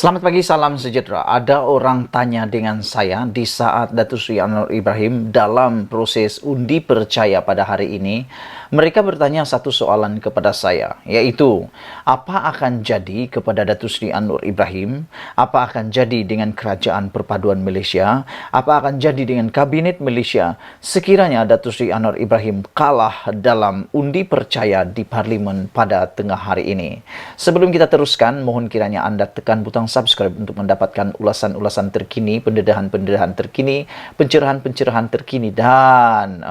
Selamat pagi, salam sejahtera. Ada orang tanya dengan saya di saat Datuk Seri Anwar Ibrahim dalam proses undi percaya pada hari ini. Mereka bertanya satu soalan kepada saya, yaitu, apa akan jadi kepada Datuk Seri Anwar Ibrahim? Apa akan jadi dengan Kerajaan Perpaduan Malaysia? Apa akan jadi dengan Kabinet Malaysia sekiranya Datuk Seri Anwar Ibrahim kalah dalam undi percaya di Parlimen pada tengah hari ini? Sebelum kita teruskan, mohon kiranya anda tekan butang subscribe untuk mendapatkan ulasan-ulasan terkini, pendedahan-pendedahan terkini, pencerahan-pencerahan terkini, dan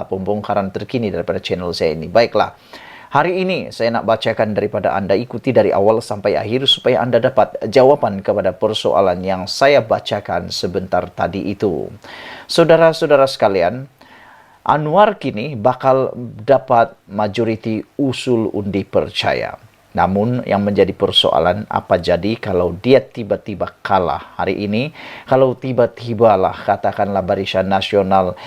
pembongkaran terkini daripada channel saya ini. Baiklah, hari ini saya nak bacakan daripada anda, ikuti dari awal sampai akhir supaya anda dapat jawapan kepada persoalan yang saya bacakan sebentar tadi itu. Saudara-saudara sekalian, Anwar kini bakal dapat majoriti usul undi percaya. Namun yang menjadi persoalan, apa jadi kalau dia tiba-tiba kalah hari ini? Kalau tiba-tibalah katakanlah Barisan Nasional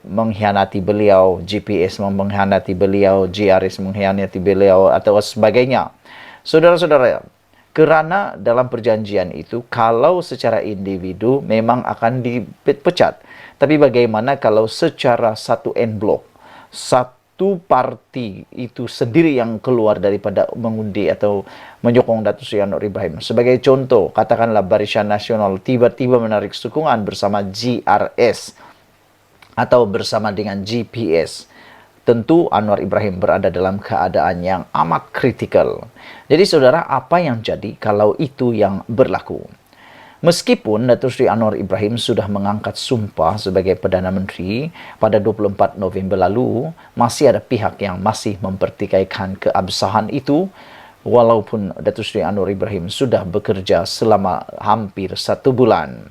mengkhianati beliau, GPS mengkhianati beliau, GRS mengkhianati beliau atau sebagainya. Saudara-saudara, kerana dalam perjanjian itu kalau secara individu memang akan dipecat. Tapi bagaimana kalau secara satu en blok, satu parti itu sendiri yang keluar daripada mengundi atau menyokong Datuk Seri Anwar Ibrahim? Sebagai contoh, katakanlah Barisan Nasional tiba-tiba menarik sokongan bersama GRS atau bersama dengan GPS. Tentu Anwar Ibrahim berada dalam keadaan yang amat kritikal. Jadi saudara, apa yang jadi kalau itu yang berlaku? Meskipun Datuk Seri Anwar Ibrahim sudah mengangkat sumpah sebagai Perdana Menteri pada 24 November lalu, masih ada pihak yang masih mempertikaikan keabsahan itu, walaupun Datuk Seri Anwar Ibrahim sudah bekerja selama hampir 1 bulan.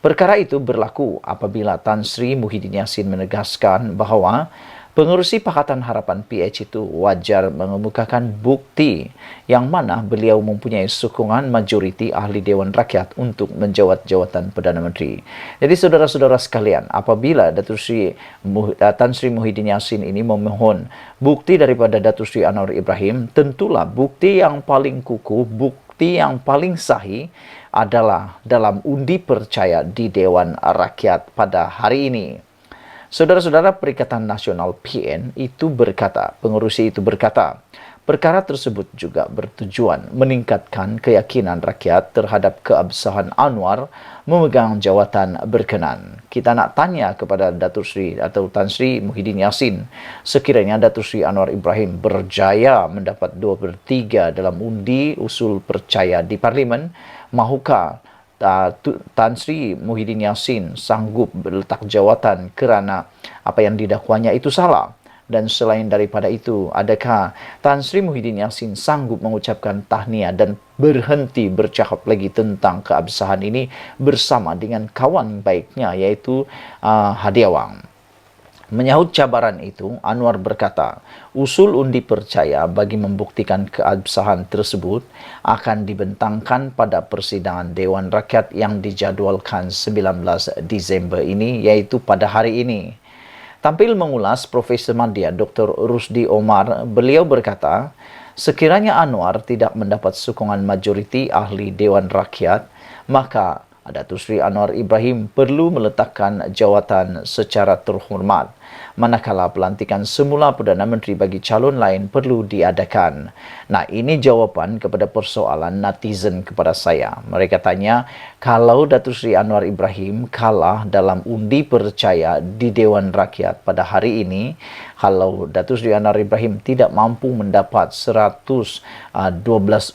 Perkara itu berlaku apabila Tan Sri Muhyiddin Yassin menegaskan bahawa pengerusi Pakatan Harapan PH itu wajar mengemukakan bukti yang mana beliau mempunyai sokongan majoriti ahli Dewan Rakyat untuk menjawat jawatan Perdana Menteri. Jadi saudara-saudara sekalian, apabila Tan Sri Muhyiddin Yassin ini memohon bukti daripada Datuk Seri Anwar Ibrahim, tentulah bukti yang paling kukuh, bukti yang paling sahih adalah dalam undi percaya di Dewan Rakyat pada hari ini. Saudara-saudara, Perikatan Nasional PN itu berkata, pengerusi itu berkata, perkara tersebut juga bertujuan meningkatkan keyakinan rakyat terhadap keabsahan Anwar memegang jawatan berkenan. Kita nak tanya kepada Datuk Seri atau Tan Sri Muhyiddin Yassin, sekiranya Datuk Seri Anwar Ibrahim berjaya mendapat 2/3 dalam undi usul percaya di Parlimen, mahukah Tan Sri Muhyiddin Yassin sanggup berletak jawatan kerana apa yang didakwanya itu salah? Dan selain daripada itu, adakah Tan Sri Muhyiddin Yassin sanggup mengucapkan tahniah dan berhenti bercakap lagi tentang keabsahan ini bersama dengan kawan baiknya, iaitu Hadiah Wang? Menyahut cabaran itu, Anwar berkata, usul undi percaya bagi membuktikan keabsahan tersebut akan dibentangkan pada persidangan Dewan Rakyat yang dijadualkan 19 Disember ini, iaitu pada hari ini. Tampil mengulas Profesor Madya Dr. Rusdi Omar, beliau berkata, sekiranya Anwar tidak mendapat sokongan majoriti ahli Dewan Rakyat, maka Datuk Seri Anwar Ibrahim perlu meletakkan jawatan secara terhormat, manakala pelantikan semula Perdana Menteri bagi calon lain perlu diadakan. Nah, ini jawapan kepada persoalan netizen kepada saya. Mereka tanya, kalau Datuk Seri Anwar Ibrahim kalah dalam undi percaya di Dewan Rakyat pada hari ini, kalau Datuk Seri Anwar Ibrahim tidak mampu mendapat 112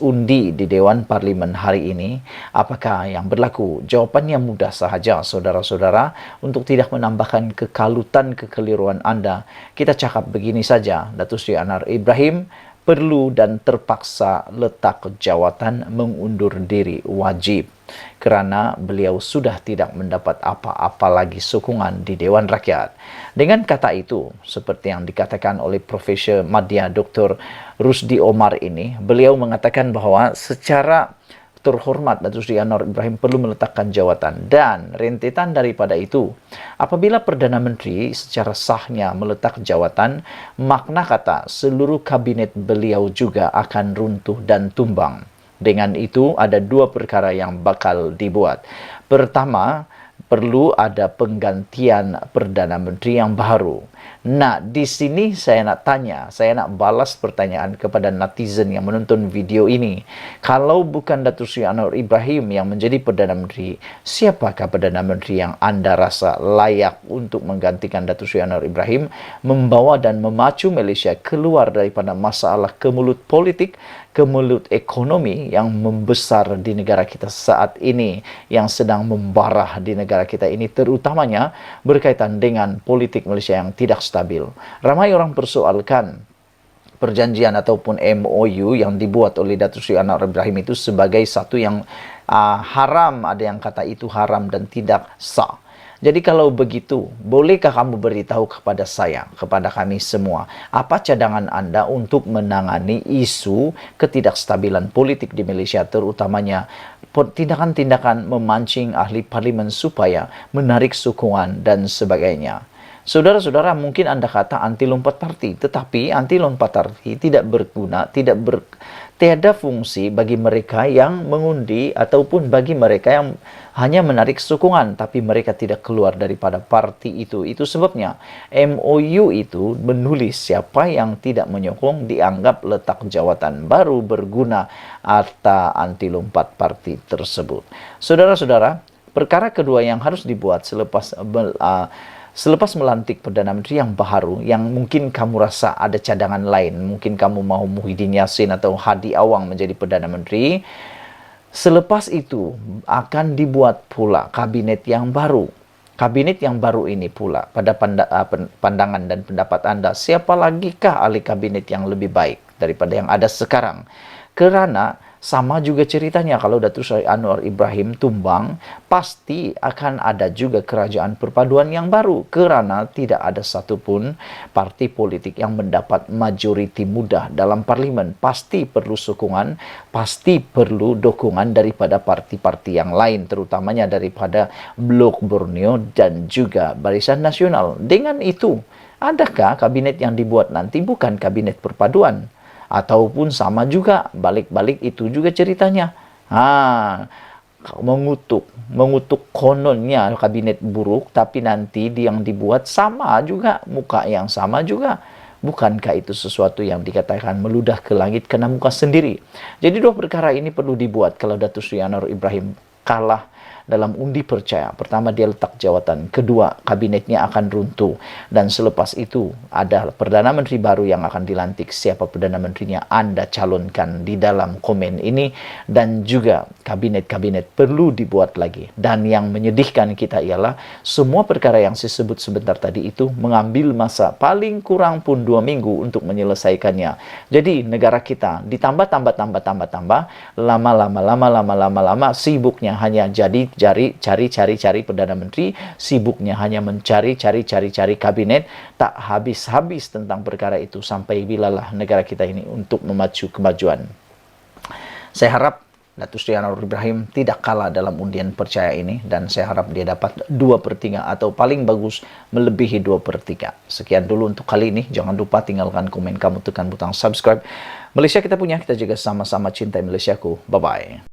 undi di Dewan Parlimen hari ini, apakah yang berlaku? Jawapannya mudah sahaja, saudara-saudara. Untuk tidak menambahkan kekalutan kekeliruan anda, kita cakap begini saja, Datuk Seri Anwar Ibrahim perlu dan terpaksa letak jawatan mengundur diri wajib kerana beliau sudah tidak mendapat apa-apa lagi sokongan di Dewan Rakyat. Dengan kata itu, seperti yang dikatakan oleh Profesor Madya Dr. Rusdi Omar ini, beliau mengatakan bahawa secara terhormat Datuk Seri Anwar Ibrahim perlu meletakkan jawatan, dan rentetan daripada itu, apabila Perdana Menteri secara sahnya meletak jawatan, makna kata seluruh kabinet beliau juga akan runtuh dan tumbang. Dengan itu, ada dua perkara yang bakal dibuat. Pertama, perlu ada penggantian Perdana Menteri yang baru. Nah, di sini saya nak tanya, saya nak balas pertanyaan kepada netizen yang menonton video ini. Kalau bukan Datuk Seri Anwar Ibrahim yang menjadi Perdana Menteri, siapakah Perdana Menteri yang anda rasa layak untuk menggantikan Datuk Seri Anwar Ibrahim, membawa dan memacu Malaysia keluar daripada masalah kemelut politik, kemelut ekonomi yang membesar di negara kita saat ini, yang sedang membarah di negara kita ini, terutamanya berkaitan dengan politik Malaysia yang tidak stabil. Ramai orang persoalkan perjanjian ataupun MOU yang dibuat oleh Datuk Seri Anwar Ibrahim itu sebagai satu yang haram. Ada yang kata itu haram dan tidak sah. Jadi kalau begitu, bolehkah kamu beritahu kepada saya, kepada kami semua, apa cadangan anda untuk menangani isu ketidakstabilan politik di Malaysia, terutamanya tindakan-tindakan memancing ahli parlimen supaya menarik sokongan dan sebagainya. Saudara-saudara, mungkin anda kata anti lompat parti, tetapi anti lompat parti tidak berguna, tiada fungsi bagi mereka yang mengundi ataupun bagi mereka yang hanya menarik sokongan, tapi mereka tidak keluar daripada parti itu. Itu sebabnya MOU itu menulis siapa yang tidak menyokong dianggap letak jawatan baru berguna atau anti lompat parti tersebut. Saudara-saudara, perkara kedua yang harus dibuat selepas melantik Perdana Menteri yang baru, yang mungkin kamu rasa ada cadangan lain, mungkin kamu mahu Muhyiddin Yassin atau Hadi Awang menjadi Perdana Menteri, selepas itu akan dibuat pula kabinet yang baru. Kabinet yang baru ini pula, pada pandangan dan pendapat anda, siapa lagikah ahli kabinet yang lebih baik daripada yang ada sekarang? Kerana sama juga ceritanya, kalau Datuk Seri Anwar Ibrahim tumbang, pasti akan ada juga kerajaan perpaduan yang baru, kerana tidak ada satupun parti politik yang mendapat majoriti mudah dalam parlimen. Pasti perlu sokongan, pasti perlu dukungan daripada parti-parti yang lain, terutamanya daripada Blok Borneo dan juga Barisan Nasional. Dengan itu, adakah kabinet yang dibuat nanti bukan kabinet perpaduan? Ataupun sama juga, balik-balik itu juga ceritanya. Mengutuk kononnya kabinet buruk, tapi nanti yang dibuat sama juga, muka yang sama juga. Bukankah itu sesuatu yang dikatakan meludah ke langit kena muka sendiri? Jadi dua perkara ini perlu dibuat kalau Datuk Seri Anwar Ibrahim kalah dalam undi percaya. Pertama, dia letak jawatan. Kedua, kabinetnya akan runtuh. Dan selepas itu, ada Perdana Menteri baru yang akan dilantik. Siapa Perdana Menterinya anda calonkan di dalam komen ini. Dan juga kabinet-kabinet perlu dibuat lagi. Dan yang menyedihkan kita ialah semua perkara yang saya sebut sebentar tadi itu mengambil masa paling kurang pun 2 minggu untuk menyelesaikannya. Jadi negara kita ditambah lama-lama sibuknya hanya jadi cari Perdana Menteri, sibuknya hanya mencari kabinet, tak habis-habis tentang perkara itu sampai bilalah negara kita ini untuk memacu kemajuan. Saya harap Datuk Seri Anwar Ibrahim tidak kalah dalam undian percaya ini, dan saya harap dia dapat 2/3 atau paling bagus melebihi 2/3. Sekian dulu untuk kali ini. Jangan lupa tinggalkan komen kamu, tekan butang subscribe. Malaysia kita punya, kita jaga sama-sama, cintai Malaysiaku. Bye-bye.